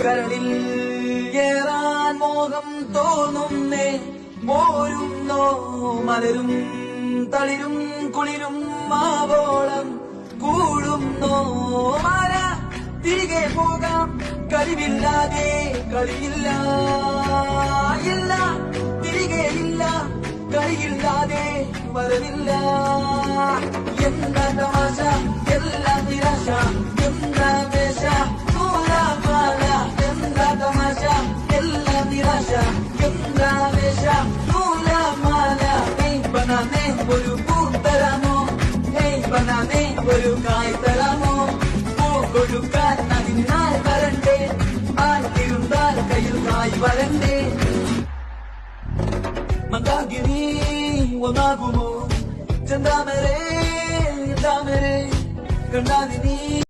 കരളിൽ ഏറാൻ മോഹം തോന്നുന്നേ പോരുന്നോ മലരും തളിരും കുളിരും മാവോളം കൂടുന്നോ മാല തിരികെ പോകാം കഴിവില്ലാതെ കളിയില്ല ഇല്ല തിരികെ ഇല്ല കളിയില്ലാതെ വരവില്ല എന്താ തമാശ എല്ലാം നിരാശ എന്താ വേഷ നൂലാമാല എന്താ തമാശ എല്ലാം നിരാശ എന്താ വേഷ നൂലാമാല ബനാനെ ഒരു പൂ തരാമോ ബനാനെ ഒരു കായ് തരാമോ പൂ കൊടുക്കാൻ അതിനായി വരണ്ടേ ആർത്തിരുന്നാൽ കയ്യിൽ കായ് വരണ്ടേ മന്ദാകിനി ഒന്നാകുമോ ചന്താമരേ കണ്ടാലിനി